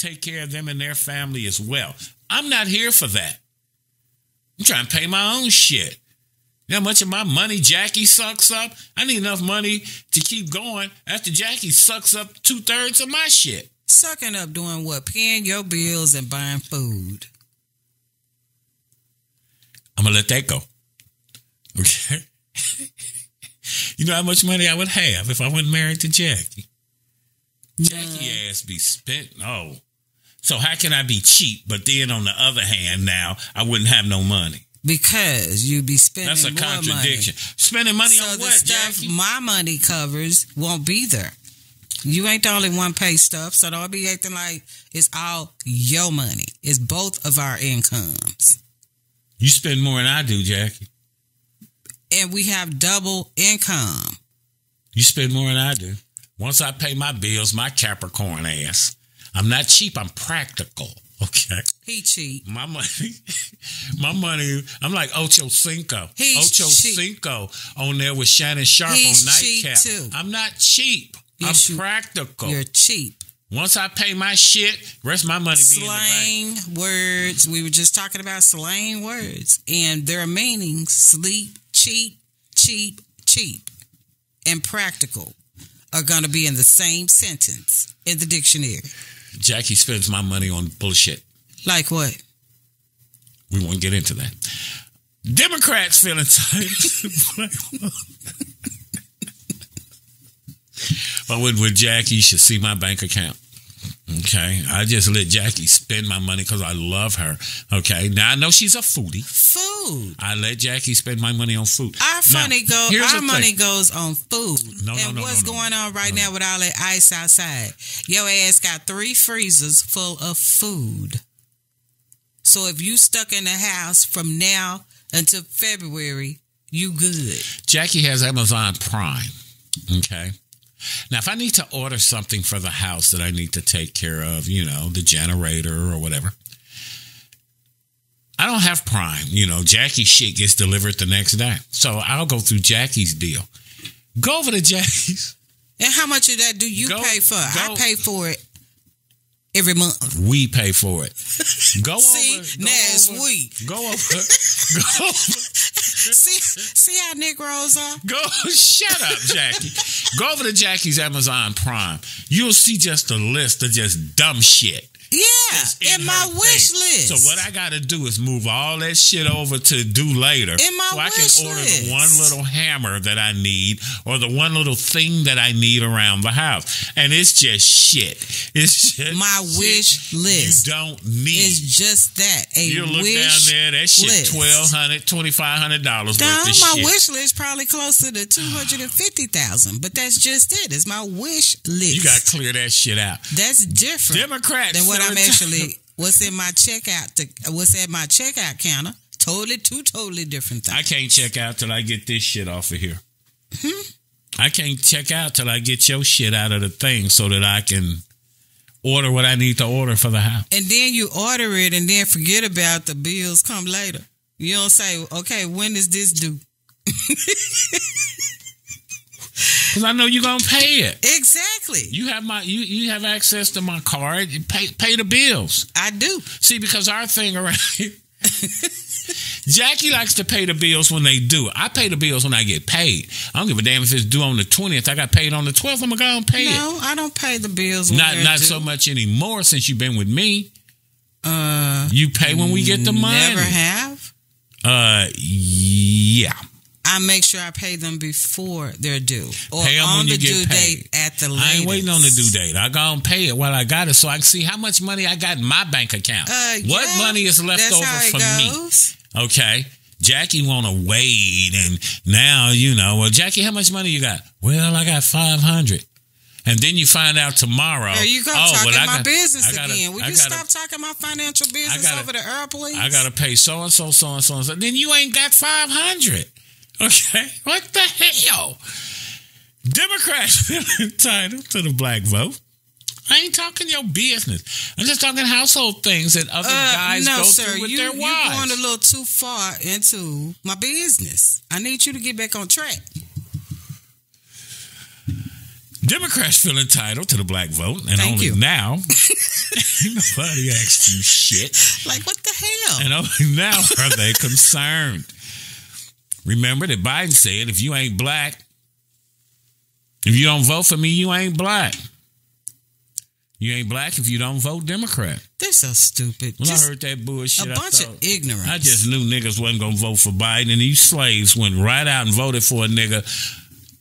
take care of them and their family as well. I'm not here for that. I'm trying to pay my own shit. You know how much of my money Jackie sucks up? I need enough money to keep going after Jackie sucks up 2/3 of my shit. Sucking up doing what? Paying your bills and buying food. I'm going to let that go. Okay? You know how much money I would have if I wasn't married to Jackie? Jackie ass be spent. Oh. So how can I be cheap, but then on the other hand now, I wouldn't have no money? Because you be spending more money. That's a contradiction. Spending money on what, stuff Jackie? My money covers won't be there. You ain't the only one pay stuff, so don't be acting like it's all your money. It's both of our incomes. You spend more than I do, Jackie. And we have double income. You spend more than I do. Once I pay my bills, my Capricorn ass. I'm not cheap, I'm practical. Okay. He cheap. My money, I'm like Ocho Cinco. He's Ocho cheap. Cinco on there with Shannon Sharp He's on Nightcap. cheap too. I'm not cheap. Yes, I'm practical. You're cheap. Once I pay my shit, rest of my money be in the bank. Slang words. We were just talking about slang words. And their meanings, sleep, cheap, cheap, cheap, and practical are going to be in the same sentence in the dictionary. Jackie spends my money on bullshit. Like what? We won't get into that. Democrats feel entitled. But with Jackie, you should see my bank account. Okay, I just let Jackie spend my money because I love her. Okay, now I know she's a foodie. Food. I let Jackie spend my money on food. Our money goes on food. What's going on right now with all that ice outside? Your ass got 3 freezers full of food. So if you stuck in the house from now until February, you good. Jackie has Amazon Prime. Okay. Now, if I need to order something for the house that I need to take care of, the generator or whatever, I don't have Prime. Jackie's shit gets delivered the next day. So I'll go through Jackie's deal. Go over to Jackie's. And how much of that do you pay for? I pay for it every month. We pay for it. Go See, over. now it's we. Go over. See how Negroes are? Shut up, Jackie. Go over to Jackie's Amazon Prime. You'll see just a list of just dumb shit. Yeah, in my wish list. So what I got to do is move all that shit over to do later. In my wish list. So I can order the one little hammer that I need or the one little thing that I need around the house. And it's just shit. It's just my wish list. You don't need. It's just that. You look down there, that shit $1,200, $2,500 worth of shit. My wish list probably closer to $250,000, but that's just it. It's my wish list. You got to clear that shit out. That's different. Democrats than what I'm actually. What's in my checkout? What's at my checkout counter? Two totally different things. I can't check out till I get this shit off of here. I can't check out till I get your shit out of the thing so that I can order what I need to order for the house. And then you order it and then forget about the bills come later. You don't say, okay, when is this due? Because I know you're going to pay it. Exactly. You have you have access to my card. Pay the bills. I do. See, because our thing around here, Jackie likes to pay the bills when they do. I pay the bills when I get paid. I don't give a damn if it's due on the 20th. I got paid on the 12th. I'm going to go and pay it. No, I don't pay the bills when Not due. so much anymore since you've been with me. You pay when we get the money. Never have? Yeah. I make sure I pay them before they're due. Or pay them on when the you get due paid. date at the latest. I ain't waiting on the due date. I go and pay it while I got it so I can see how much money I got in my bank account. What money is left over for me? Okay. Jackie want to wait and now, well, Jackie, how much money you got? Well, I got $500. And then you find out tomorrow. There you go, talking my business again. Will you stop talking my financial business over the air, please? I got to pay so-and-so, so-and-so, so. Then you ain't got $500. Okay? What the hell? Democrats feel entitled to the black vote. I ain't talking your business. I'm just talking household things that other guys go through with their wives. You're going a little too far into my business. I need you to get back on track. Democrats feel entitled to the black vote, and Thank only you. now, nobody asked you shit. Like, what the hell? And only now are they concerned. Remember that Biden said, if you ain't black, if you don't vote for me, you ain't black. You ain't black if you don't vote Democrat. They're so stupid. When I heard that bullshit, a bunch of ignorance. I just knew niggas wasn't going to vote for Biden, and these slaves went right out and voted for a nigga,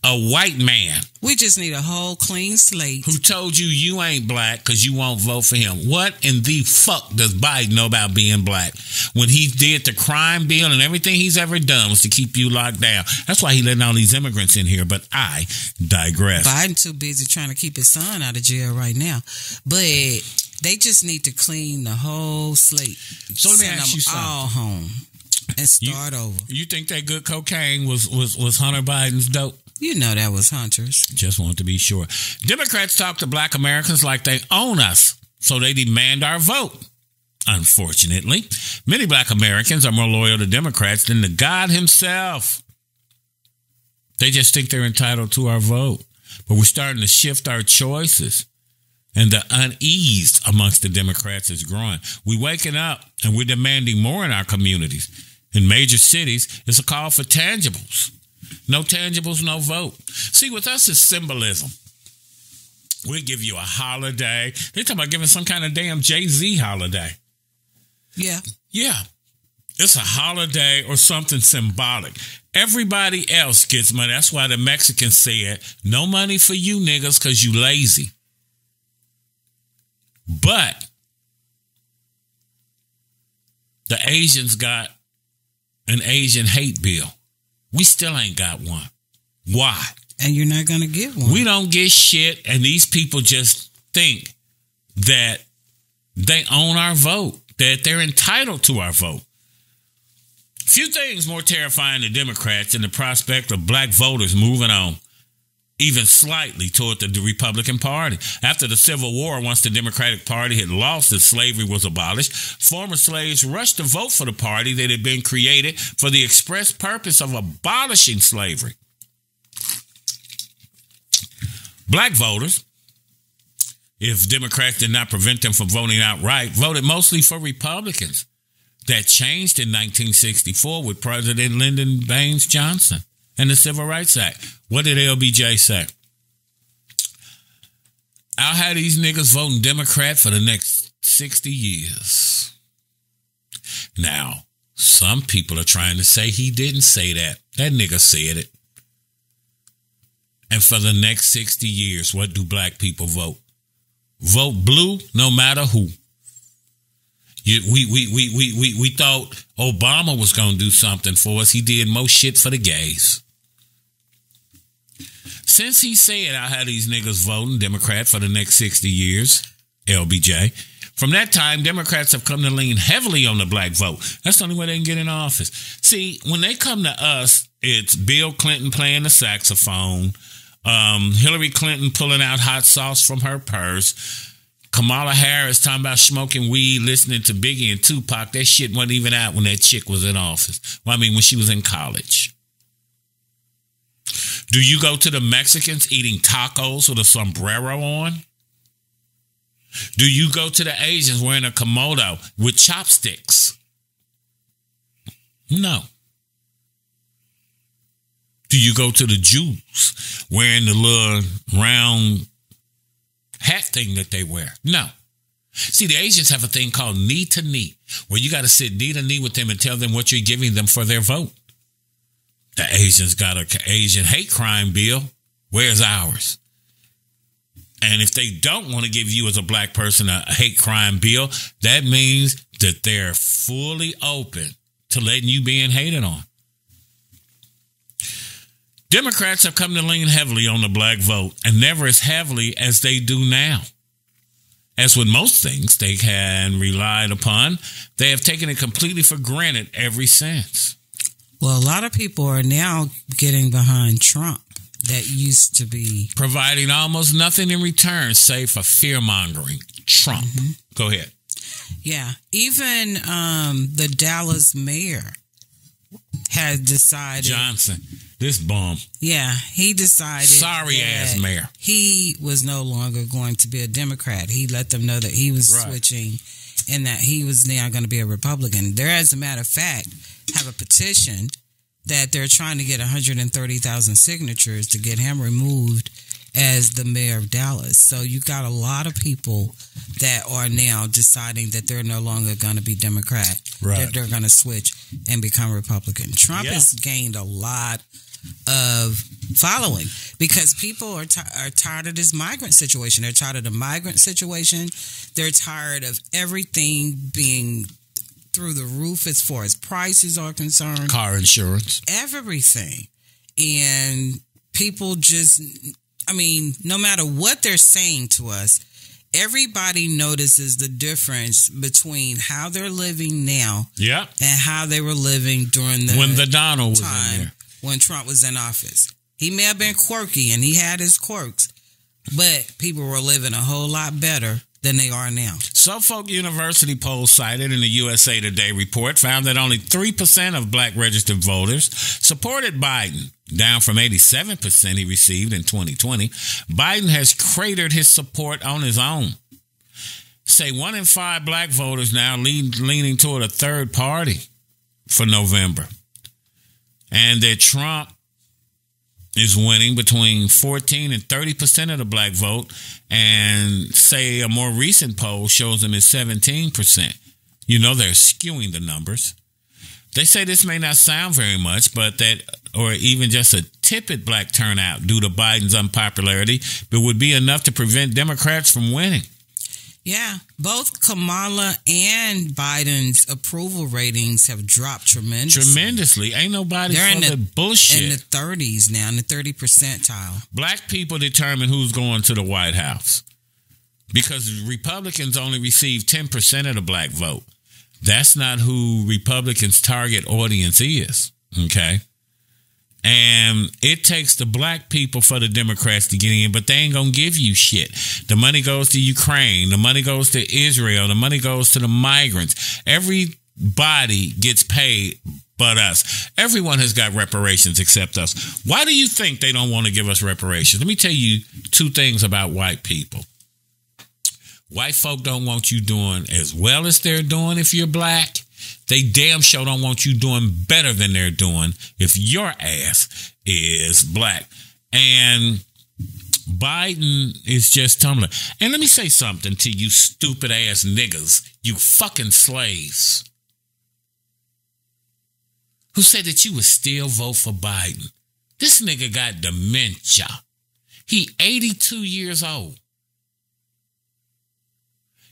a white man. We just need a whole clean slate. Who told you ain't black because you won't vote for him. What in the fuck does Biden know about being black? When he did the crime bill and everything he's ever done was to keep you locked down. That's why he letting all these immigrants in here, but I digress. Biden too busy trying to keep his son out of jail right now. But they just need to clean the whole slate. So let me ask you something. All home and start over. You think that good cocaine was Hunter Biden's dope? You know that was Hunter's. Just want to be sure. Democrats talk to black Americans like they own us, so they demand our vote. Unfortunately, many black Americans are more loyal to Democrats than to God himself. They just think they're entitled to our vote. But we're starting to shift our choices, and the unease amongst the Democrats is growing. We're waking up, and we're demanding more in our communities. In major cities, it's a call for tangibles. No tangibles, no vote. See, with us, it's symbolism. We give you a holiday. They're talking about giving some kind of damn Jay-Z holiday. Yeah. Yeah. It's a holiday or something symbolic. Everybody else gets money. That's why the Mexicans said, no money for you niggas because you lazy. But the Asians got an Asian hate bill. We still ain't got one. Why? And you're not going to get one. We don't get shit, and these people just think that they own our vote, that they're entitled to our vote. Few things more terrifying to Democrats than the prospect of black voters moving on, even slightly, toward the Republican Party. After the Civil War, once the Democratic Party had lost and slavery was abolished, former slaves rushed to vote for the party that had been created for the express purpose of abolishing slavery. Black voters, if Democrats did not prevent them from voting outright, voted mostly for Republicans. That changed in 1964 with President Lyndon Baines Johnson and the Civil Rights Act. What did LBJ say? I'll have these niggas voting Democrat for the next 60 years. Now, some people are trying to say he didn't say that. That nigga said it. And for the next 60 years, what do black people vote? Vote blue no matter who. We thought Obama was going to do something for us. He did most shit for the gays. Since he said I'll have these niggas voting Democrat for the next 60 years, LBJ, from that time, Democrats have come to lean heavily on the black vote. That's the only way they can get in office. See, when they come to us, it's Bill Clinton playing the saxophone, Hillary Clinton pulling out hot sauce from her purse, Kamala Harris talking about smoking weed, listening to Biggie and Tupac. That shit wasn't even out when that chick was in office. Well, I mean, when she was in college. Do you go to the Mexicans eating tacos with a sombrero on? Do you go to the Asians wearing a kimono with chopsticks? No. Do you go to the Jews wearing the little round hat thing that they wear? No. See, the Asians have a thing called knee to knee, where you got to sit knee to knee with them and tell them what you're giving them for their vote. The Asians got an Asian hate crime bill. Where's ours? And if they don't want to give you as a black person a hate crime bill, that means that they're fully open to letting you being hated on. Democrats have come to lean heavily on the black vote, and never as heavily as they do now. As with most things they can relied upon, they have taken it completely for granted ever since. Well, a lot of people are now getting behind Trump that used to be providing almost nothing in return save for fear-mongering. Trump. Mm-hmm. Go ahead. Yeah. Even the Dallas mayor has decided. Johnson. This bum. Yeah, he decided. Sorry ass mayor. He was no longer going to be a Democrat. He let them know that he was switching and that he was now going to be a Republican. There, as a matter of fact, have a petition that they're trying to get 130,000 signatures to get him removed as the mayor of Dallas. So you got a lot of people that are now deciding that they're no longer going to be Democrat, that they're going to switch and become Republican. Trump has gained a lot of following because people are tired of this migrant situation. They're tired of the migrant situation. They're tired of everything being through the roof as far as prices are concerned. Car insurance. Everything. And people just, I mean, no matter what they're saying to us, everybody notices the difference between how they're living now and how they were living during when the Donald was in there. When Trump was in office. He may have been quirky and he had his quirks, but people were living a whole lot better than they are now. Suffolk University poll cited in the USA Today report found that only 3% of black registered voters supported Biden, down from 87% he received in 2020. Biden has cratered his support on his own. Say 1 in 5 black voters now leaning toward a third party for November. And that Trump is winning between 14 and 30% of the black vote. And say a more recent poll shows him at 17%. You know, they're skewing the numbers. They say this may not sound very much, but that, or even just a tepid black turnout due to Biden's unpopularity, but would be enough to prevent Democrats from winning. Yeah, both Kamala and Biden's approval ratings have dropped tremendously. Ain't nobody for the bullshit. In the 30s now, in the 30 percentile. Black people determine who's going to the White House because Republicans only receive 10% of the black vote. That's not who Republicans' target audience is, okay? And it takes the black people for the Democrats to get in, but they ain't going to give you shit. The money goes to Ukraine. The money goes to Israel. The money goes to the migrants. Everybody gets paid but us. Everyone has got reparations except us. Why do you think they don't want to give us reparations? Let me tell you 2 things about white people. White folk don't want you doing as well as they're doing if you're black. They damn sure don't want you doing better than they're doing if your ass is black. And Biden is just tumbling. And let me say something to you stupid ass niggas, you fucking slaves, who said that you would still vote for Biden. This nigga got dementia. He 82 years old.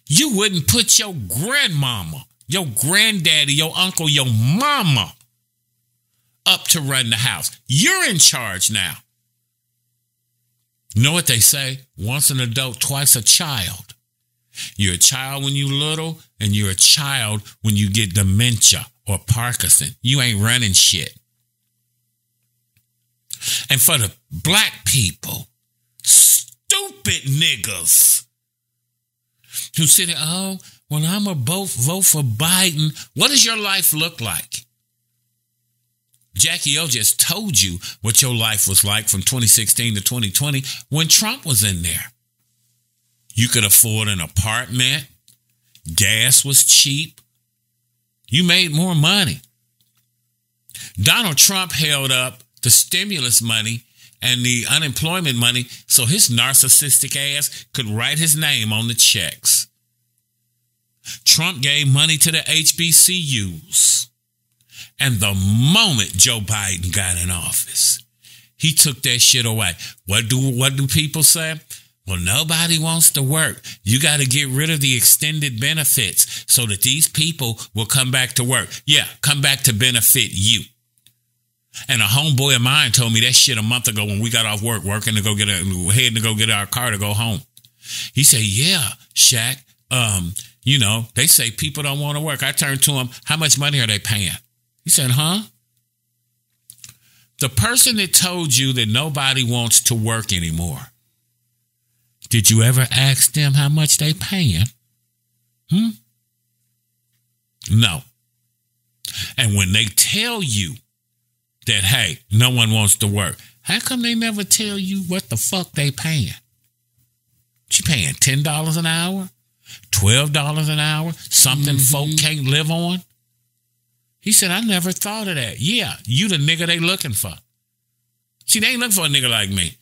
You wouldn't put your grandmama, your granddaddy, your uncle, your mama up to run the house. You're in charge now. Know what they say? Once an adult, twice a child. You're a child when you're little, and you're a child when you get dementia or Parkinson. You ain't running shit. And for the black people, stupid niggas who sit there, oh, when I'm a vote for Biden, what does your life look like? Jackie O just told you what your life was like from 2016 to 2020 when Trump was in there. You could afford an apartment. Gas was cheap. You made more money. Donald Trump held up the stimulus money and the unemployment money so his narcissistic ass could write his name on the checks. Trump gave money to the HBCUs. And the moment Joe Biden got in office, he took that shit away. What do people say? Well, nobody wants to work. You got to get rid of the extended benefits so that these people will come back to work. Yeah, come back to benefit you. And a homeboy of mine told me that shit a month ago when we got off work, heading to go get our car to go home. He said, yeah, Shaq, they say people don't want to work. I turned to him, how much money are they paying? He said, huh? The person that told you that nobody wants to work anymore, did you ever ask them how much they paying? No. And when they tell you that, hey, no one wants to work. How come they never tell you what the fuck they paying? She paying $10 an hour, $12 an hour, something folk can't live on? He said, I never thought of that. Yeah, you the nigga they looking for. See, they ain't looking for a nigga like me.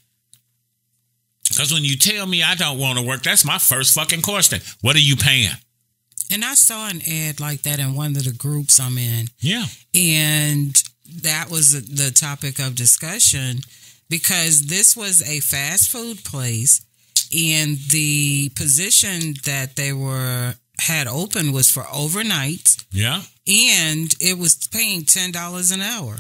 Because when you tell me I don't want to work, that's my first fucking question. What are you paying? And I saw an ad like that in one of the groups I'm in. Yeah. And that was the topic of discussion because this was a fast food place and the position that they had open was for overnight. Yeah. And it was paying $10 an hour.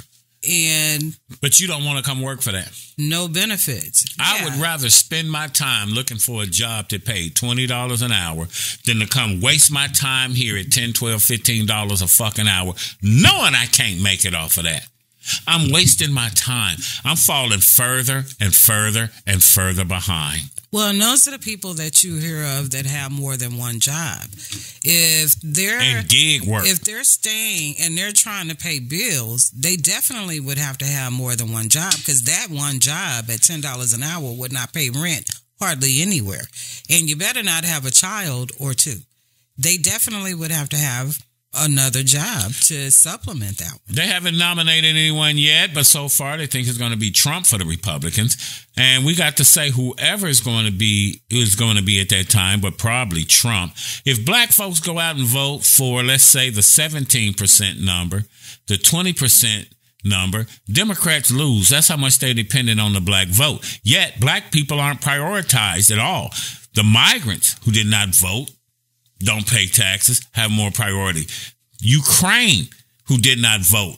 But you don't want to come work for that. No benefits. I would rather spend my time looking for a job that paid $20 an hour than to come waste my time here at $10, $12, $15 a fucking hour, knowing I can't make it off of that. I'm wasting my time. I'm falling further and further and further behind. Well, and those are the people that you hear of that have more than one job. And gig work. If they're staying and they're trying to pay bills, they definitely would have to have more than one job because that one job at $10 an hour would not pay rent hardly anywhere. And you better not have a child or two. They definitely would have to have another job to supplement that one. They haven't nominated anyone yet, but so far they think it's going to be Trump for the Republicans. And we got to say whoever is going to be at that time, but probably Trump. If black folks go out and vote for, let's say, the 17% number, the 20% number, Democrats lose. That's how much they're dependent on the black vote. Yet black people aren't prioritized at all. The migrants who did not vote, don't pay taxes, have more priority. Ukraine, who did not vote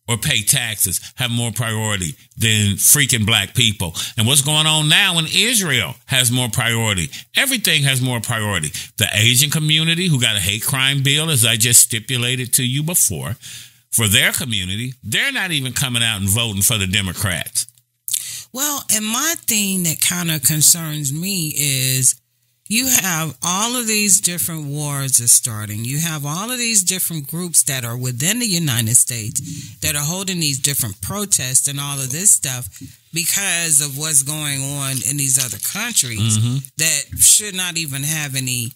or pay taxes, have more priority than freaking black people. And what's going on now in Israel has more priority. Everything has more priority. The Asian community, who got a hate crime bill, as I just stipulated to you before, for their community, they're not even coming out and voting for the Democrats. Well, and my thing that kind of concerns me is you have all of these different wars are starting. You have all of these different groups that are within the United States that are holding these different protests and all of this stuff because of what's going on in these other countries that should not even have any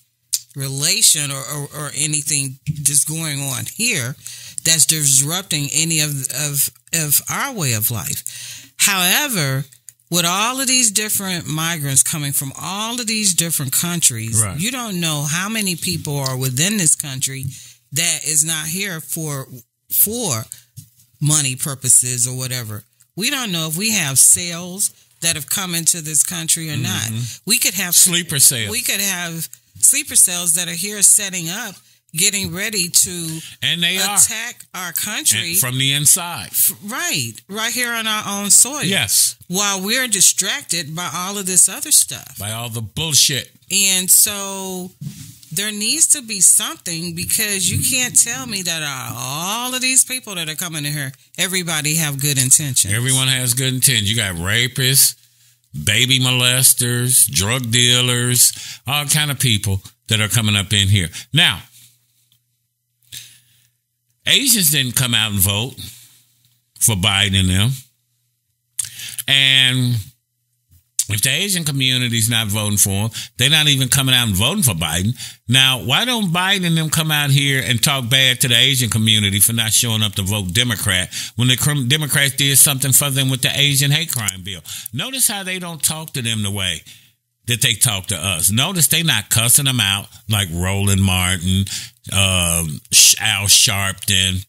relation or anything just going on here that's disrupting any of our way of life. However, with all of these different migrants coming from all of these different countries, right, you don't know how many people are within this country that is not here for money purposes or whatever. We don't know if we have sales that have come into this country or not. We could have sleeper sales. We could have sleeper cells that are here setting up, getting ready to attack our country. And from the inside. Right here on our own soil. Yes. While we're distracted by all of this other stuff. By all the bullshit. And so there needs to be something because you can't tell me that all of these people that are coming in here, everybody have good intentions. Everyone has good intentions. You got rapists, baby molesters, drug dealers, all kind of people that are coming up in here. Now, Asians didn't come out and vote for Biden and them. And if the Asian community's not voting for him, they're not even coming out and voting for Biden. Now, why don't Biden and them come out here and talk bad to the Asian community for not showing up to vote Democrat when the Democrats did something for them with the Asian hate crime bill? Notice how they don't talk to them the way that they talk to us. Notice they not cussing them out like Roland Martin, Al Sharpton,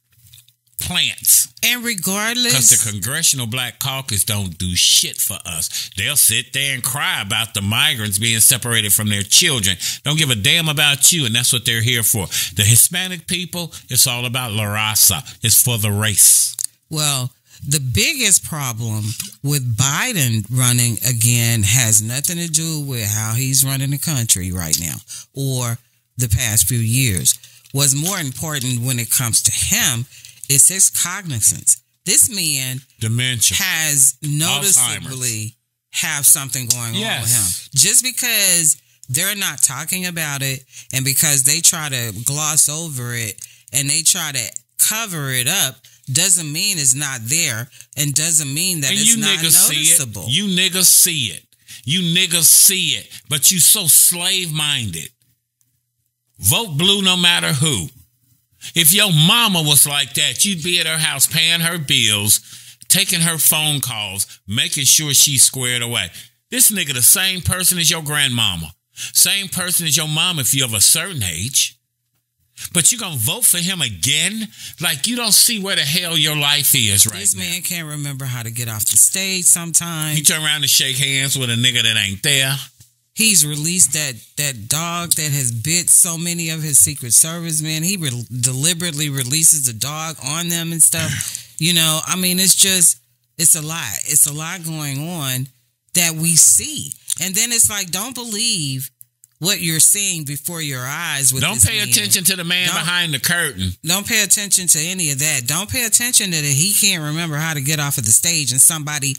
plants. And regardless, because the Congressional Black Caucus don't do shit for us. They'll sit there and cry about the migrants being separated from their children. Don't give a damn about you, and that's what they're here for. The Hispanic people, it's all about La Raza. It's for the race. Well, the biggest problem with Biden running again has nothing to do with how he's running the country right now or the past few years. What's more important when it comes to him is his cognizance. This man dementia has noticeably have something going on with him. Just because they're not talking about it and because they try to gloss over it and they try to cover it up doesn't mean it's not there, and doesn't mean that it's not noticeable. You niggas see it. You niggas see it. But you so slave-minded. Vote blue no matter who. If your mama was like that, you'd be at her house paying her bills, taking her phone calls, making sure she's squared away. This nigga the same person as your grandmama. Same person as your mom if you're of a certain age. But you gonna vote for him again? Like you don't see where the hell your life is right now. This man can't remember how to get off the stage sometimes. He turn around and shake hands with a nigga that ain't there. He's released that dog that has bit so many of his Secret Service men. He deliberately releases the dog on them and stuff. You know, I mean, it's a lot. It's a lot going on that we see. And then it's like, don't believe what you're seeing before your eyes with Don't pay attention to the man behind the curtain. Don't pay attention to any of that. Don't pay attention to that he can't remember how to get off of the stage and somebody,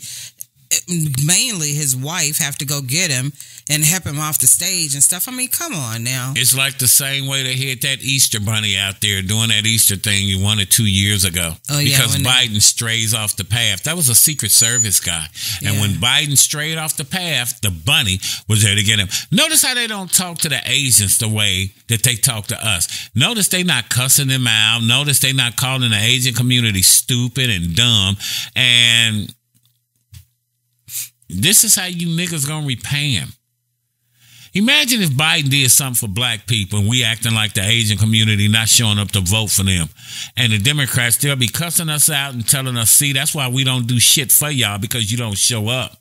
mainly his wife, have to go get him and help him off the stage and stuff. I mean, come on now. It's like the same way they had that Easter bunny out there doing that Easter thing you wanted 2 years ago. Oh, yeah, because Biden strays off the path. That was a Secret Service guy. And when Biden strayed off the path, the bunny was there to get him. Notice how they don't talk to the Asians the way that they talk to us. Notice they not cussing them out. Notice they not calling the Asian community stupid and dumb. And this is how you niggas gonna repay him. Imagine if Biden did something for black people and we acting like the Asian community not showing up to vote for them. And the Democrats still be cussing us out and telling us, see, that's why we don't do shit for y'all, because you don't show up.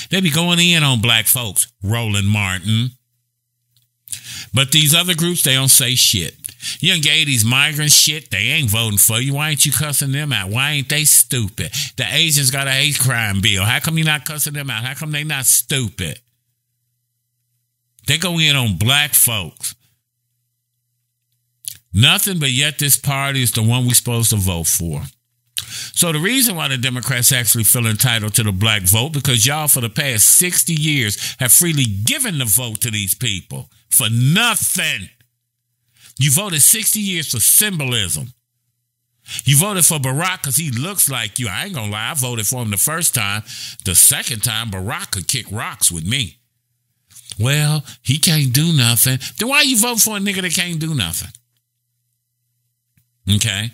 They be going in on black folks, Roland Martin. But these other groups, they don't say shit. You done gave these migrants shit, they ain't voting for you. Why ain't you cussing them out? Why ain't they stupid? The Asians got a hate crime bill. How come you not cussing them out? How come they not stupid? They go in on black folks. Nothing, but yet this party is the one we're supposed to vote for. So the reason why the Democrats actually feel entitled to the black vote, because y'all for the past 60 years have freely given the vote to these people for nothing. You voted 60 years for symbolism. You voted for Barack because he looks like you. I ain't gonna lie, I voted for him the first time. The second time, Barack could kick rocks with me. Well, he can't do nothing. Then why you vote for a nigga that can't do nothing? Okay?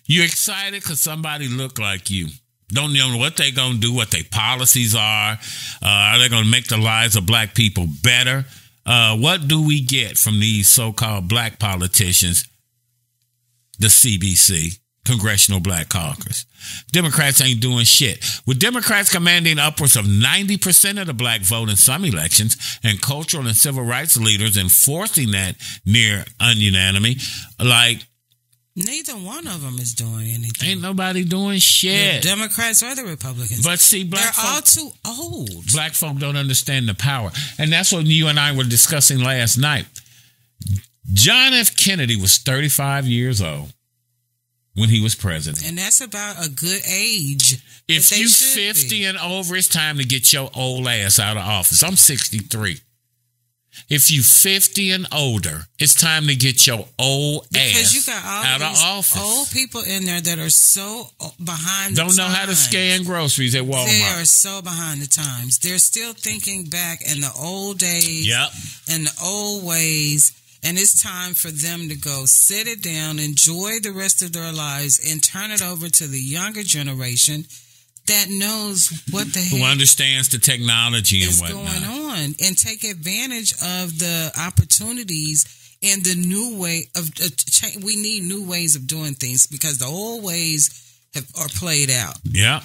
You excited because somebody look like you. Don't know what they going to do, what their policies are. Are they going to make the lives of black people better? What do we get from these so-called black politicians? The CBC, Congressional Black Caucus. Democrats ain't doing shit. With Democrats commanding upwards of 90% of the black vote in some elections and cultural and civil rights leaders enforcing that near unanimity, like, neither one of them is doing anything. Ain't nobody doing shit. The Democrats or the Republicans. But see, they're all too old. Black folk don't understand the power. And that's what you and I were discussing last night. John F. Kennedy was 35 years old when he was president. And that's about a good age. If you 50 and over, it's time to get your old ass out of office. I'm 63. If you 50 and older, it's time to get your old ass you got all out of office. Old people in there that are so behind the times. Don't know how to scan groceries at Walmart. They are so behind the times. They're still thinking back in the old days and the old ways. And it's time for them to go sit it down, enjoy the rest of their lives, and turn it over to the younger generation that knows what the heck who understands the technology and whatnot going on, and take advantage of the opportunities and the new way of we need new ways of doing things, because the old ways are played out. Yeah.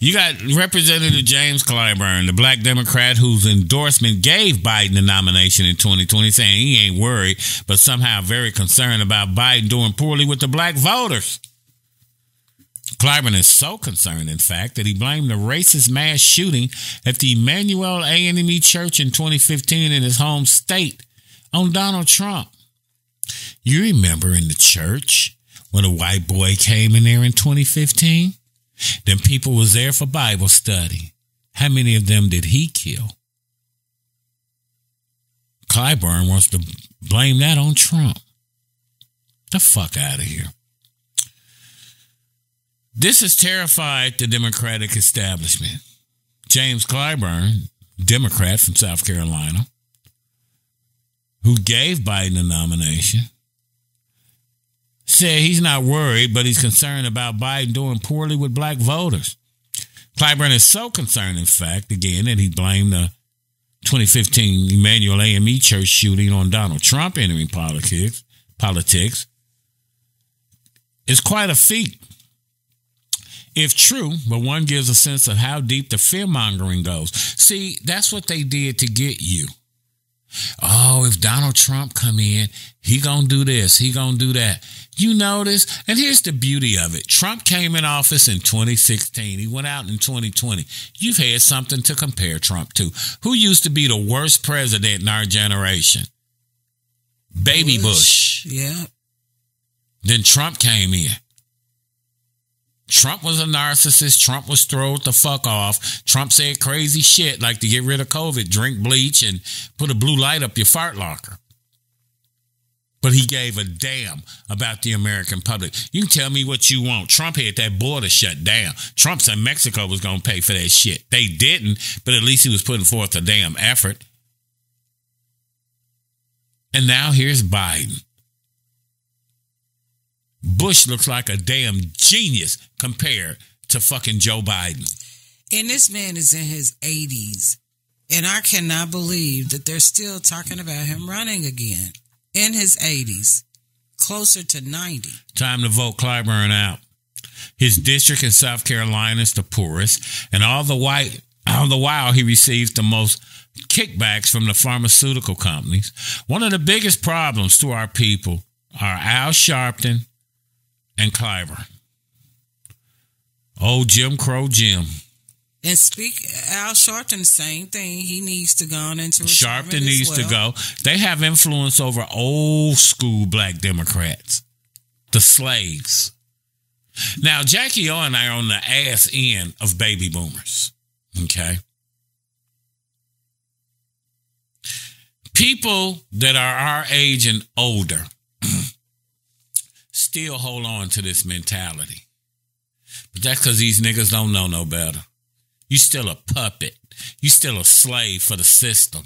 You got Representative James Clyburn, the black Democrat whose endorsement gave Biden the nomination in 2020, saying he ain't worried, but somehow very concerned about Biden doing poorly with the black voters. Clyburn is so concerned, in fact, that he blamed the racist mass shooting at the Emmanuel A&M Church in 2015 in his home state on Donald Trump. You remember in the church when a white boy came in there in 2015? Them people was there for Bible study. How many of them did he kill? Clyburn wants to blame that on Trump. The fuck out of here. This has terrified the Democratic establishment. James Clyburn, Democrat from South Carolina, who gave Biden the nomination, said he's not worried, but he's concerned about Biden doing poorly with black voters. Clyburn is so concerned, in fact, again, that he blamed the 2015 Emmanuel AME church shooting on Donald Trump entering politics. It's quite a feat, if true, but one gives a sense of how deep the fear-mongering goes. See, that's what they did to get you. Oh, if Donald Trump come in, he gonna do this, he gonna do that. You notice, and here's the beauty of it. Trump came in office in 2016. He went out in 2020. You've had something to compare Trump to. Who used to be the worst president in our generation? Baby Bush. Yeah. Then Trump came in. Trump was a narcissist. Trump was thrown the fuck off. Trump said crazy shit like to get rid of COVID, drink bleach, and put a blue light up your fart locker. But he gave a damn about the American public. You can tell me what you want. Trump had that border shut down. Trump said Mexico was going to pay for that shit. They didn't, but at least he was putting forth a damn effort. And now here's Biden. Bush looks like a damn genius compared to fucking Joe Biden. And this man is in his 80s. And I cannot believe that they're still talking about him running again. In his 80s. Closer to 90. Time to vote Clyburn out. His district in South Carolina is the poorest. And all the while he receives the most kickbacks from the pharmaceutical companies. One of the biggest problems to our people are Al Sharpton and Clyburn. Oh, Jim Crow Jim. And Al Sharpton, same thing. He needs to go on into retirement. Sharpton needs to go. They have influence over old school black Democrats, the slaves. Now, Jackie O and I are on the ass end of baby boomers. Okay. People that are our age and older still hold on to this mentality. But that's because these niggas don't know no better. You still a puppet. You still a slave for the system.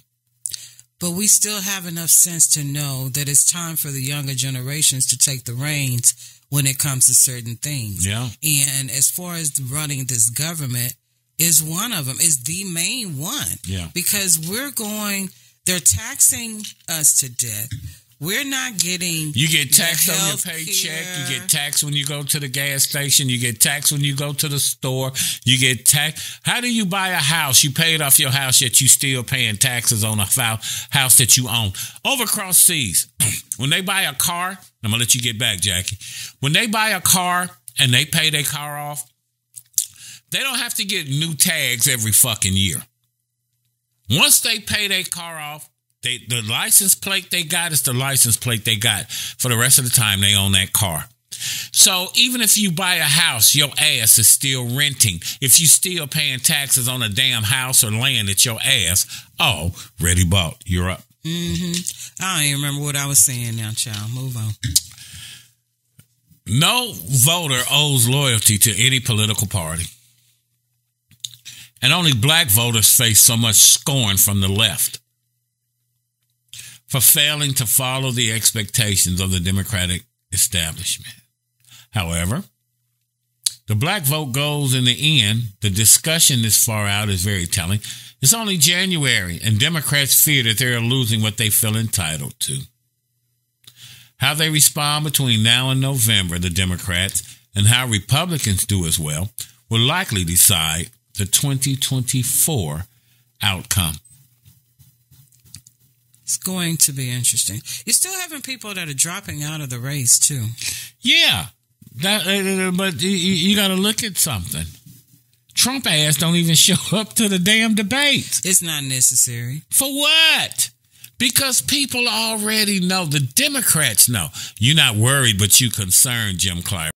But we still have enough sense to know that it's time for the younger generations to take the reins when it comes to certain things. Yeah. And as far as running this government is one of them, is the main one. Yeah. Because they're taxing us to death. We're not getting. You get taxed on your paycheck. You get taxed when you go to the gas station. You get taxed when you go to the store. You get taxed. How do you buy a house? You paid off your house, yet you still paying taxes on a house that you own. Over across seas, when they buy a car, I'm going to let you get back, Jackie. When they buy a car and they pay their car off, they don't have to get new tags every fucking year. Once they pay their car off, the license plate they got is the license plate they got for the rest of the time they own that car. So even if you buy a house, your ass is still renting. If you still paying taxes on a damn house or land, it's your ass. Oh, ready bought. You're up. Mm-hmm. I don't even remember what I was saying now, child. Move on. No voter owes loyalty to any political party. And only black voters face so much scorn from the left for failing to follow the expectations of the Democratic establishment. However, the black vote goes in the end. The discussion this far out is very telling. It's only January, and Democrats fear that they are losing what they feel entitled to. How they respond between now and November, the Democrats, and how Republicans do as well, will likely decide the 2024 outcome. It's going to be interesting. You're still having people that are dropping out of the race, too. Yeah. But you got to look at something. Trump ass don't even show up to the damn debates. It's not necessary. For what? Because people already know. The Democrats know. You're not worried, but you concerned, Jim Clyburn.